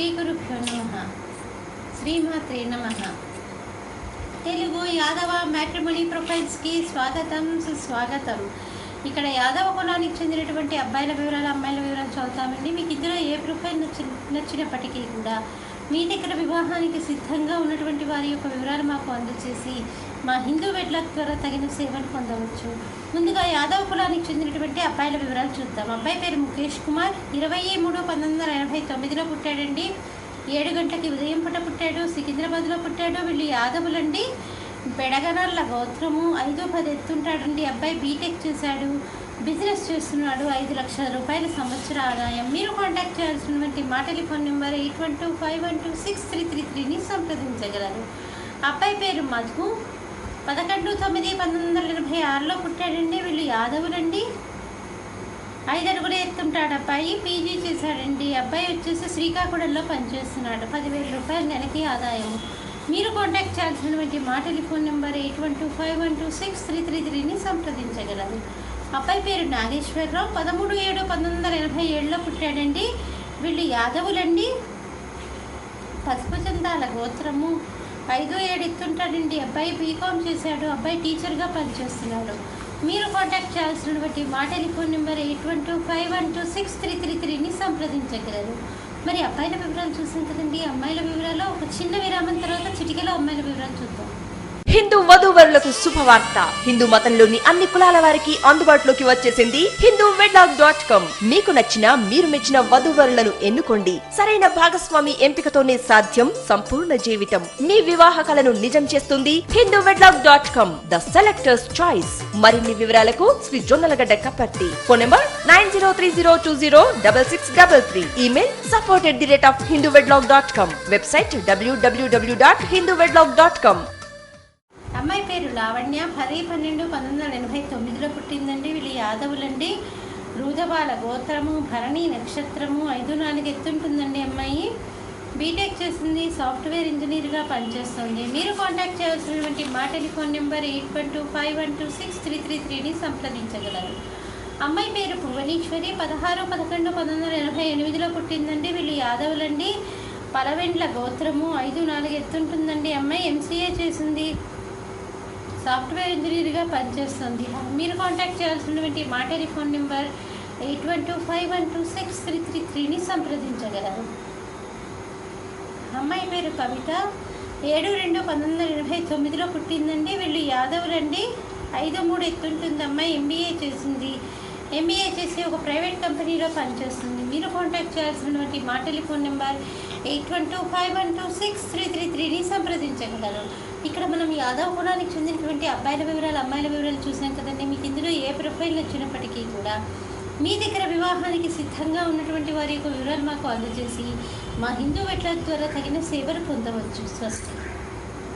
శ్రీ గురుభ్యో నమః. శ్రీమాత్రే నమః. తెలుగు యాదవ మ్యాట్రిమోనీ ప్రొఫైల్స్కి స్వాగతం, సుస్వాగతం. ఇక్కడ యాదవ కులానికి చెందినటువంటి అబ్బాయిల వివరాలు, అమ్మాయిల వివరాలు చదువుతామండి. మీకు ఇందులో ఏ ప్రొఫైల్ నచ్చినప్పటికీ కూడా మీ దగ్గర వివాహానికి సిద్ధంగా ఉన్నటువంటి వారి యొక్క వివరాలు మాకు అందజేసి మా హిందూ వెడ్లాక్ ద్వారా తగిన సేవలు పొందవచ్చు. ముందుగా యాదవ కులానికి చెందినటువంటి అబ్బాయిల వివరాలు చూద్దాం. అబ్బాయి పేరు ముఖేష్ కుమార్. 23/1989 పుట్టాడండి. 7 గంటలకి ఉదయం పూట పుట్టాడు. సికింద్రాబాద్లో పుట్టాడు. వీళ్ళు యాదవులండి. బెడగనర్ల గోత్రము. 5'10" ఎత్తుంటాడండి. అబ్బాయి బీటెక్ చేశాడు. బిజినెస్ చేస్తున్నాడు. 5 లక్షల రూపాయల సంవత్సర ఆదాయం. మీరు కాంటాక్ట్ చేయాల్సినటువంటి మా టెలిఫోన్ నెంబర్ 8125126333ని సంప్రదించగలరు. అబ్బాయి పేరు మధు. 11/9/1986లో పుట్టాడండి. వీళ్ళు యాదవులండి. 5 అడుగులు ఎత్తుంటాడు. అబ్బాయి పీజీ చేశాడండి. అబ్బాయి వచ్చేసి శ్రీకాకుళంలో పనిచేస్తున్నాడు. 10,000 రూపాయల నెలకి ఆదాయం. మీరు కాంటాక్ట్ చేయాల్సినటువంటి మా టెలిఫోన్ నెంబర్ 8125126333ని సంప్రదించగలరు. అబ్బాయి పేరు నాగేశ్వరరావు. 13/7/1987లో పుట్టాడండి. వీళ్ళు యాదవులండి. పసుపు చందాల గోత్రము. 5'7" ఎత్తుంటాడండి. అబ్బాయి బీకామ్ చేశాడు. అబ్బాయి టీచర్గా పనిచేస్తున్నాడు. మీరు కాంటాక్ట్ చేయాల్సినటువంటి మా టెలిఫోన్ నెంబర్ 8125126333ని సంప్రదించగలరు. మరి అబ్బాయిల వివరాలు చూసాం కదండి. అమ్మాయిల వివరాలు ఒక చిన్న విరామం తర్వాత చిటికెలో అమ్మాయిల వివరాలు చూద్దాం. హిందూ వధూవరులకు శుభవార్త. హిందూ మతంలోని అన్ని కులాల వారికి అందుబాటులోకి వచ్చేసింది hinduwedlock.com. మీకు నచ్చిన, మీరు మెచ్చిన వధూవరులను ఎన్నుకోండి. సరైన భాగస్వామి ఎంపికతోనే సాధ్యం సంపూర్ణ జీవితం. మీ వివాహ కలను నిజం చేస్తుంది hinduwedlock.com, ద సెలెక్టర్స్ చాయిస్. మరిన్ని వివరాలకు Shri Jonnalagadda Kaparthi. Phone number 9030206633. Email support@hinduwedlock.com. Website www.hinduwedlock.com. అమ్మాయి పేరు లావణ్య. 10/12/1989లో పుట్టిందండి. వీళ్ళు యాదవులండి. రూదబాల గోత్రము. భరణి నక్షత్రము. 5'4" ఎత్తుంటుందండి. అమ్మాయి బీటెక్ చేసింది. సాఫ్ట్వేర్ ఇంజనీర్గా పనిచేస్తుంది. మీరు కాంటాక్ట్ చేయాల్సినటువంటి మా టెలిఫోన్ నెంబర్ 8125126333ని సంప్రదించగలరు. అమ్మాయి పేరు భువనేశ్వరి. 16/11/1988లో పుట్టిందండి. వీళ్ళు యాదవులండి. పలవెండ్ల గోత్రము. 5'4" ఎత్తుంటుందండి. అమ్మాయి ఎంసీఏ చేసింది. సాఫ్ట్వేర్ ఇంజనీర్గా పనిచేస్తుంది. మీరు కాంటాక్ట్ చేయాల్సినటువంటి మా టెలిఫోన్ నెంబర్ 8125126333ని సంప్రదించగలరు. అమ్మాయి పేరు కవిత. 7/2/1989లో పుట్టిందండి. వీళ్ళు యాదవులండి. 5'3" ఎత్తుంటుంది. అమ్మాయి ఎంబీఏ చేసింది. ఎంబీఏ చేసి ఒక ప్రైవేట్ కంపెనీలో పనిచేస్తుంది. మీరు కాంటాక్ట్ చేయాల్సినటువంటి మా టెలిఫోన్ నెంబర్ 8125126333ని సంప్రదించగలరు. ఇక్కడ మనం యాదవ కులానికి చెందినటువంటి అబ్బాయిల వివరాలు, అమ్మాయిల వివరాలు చూసాం కదండి. మీకు ఇందులో ఏ ప్రొఫైల్ వచ్చినప్పటికీ కూడా మీ దగ్గర వివాహానికి సిద్ధంగా ఉన్నటువంటి వారి యొక్క వివరాలు మాకు అందజేసి మా హిందూ వెడ్లాక్ ద్వారా తగిన సేవలు పొందవచ్చు. స్వస్తి.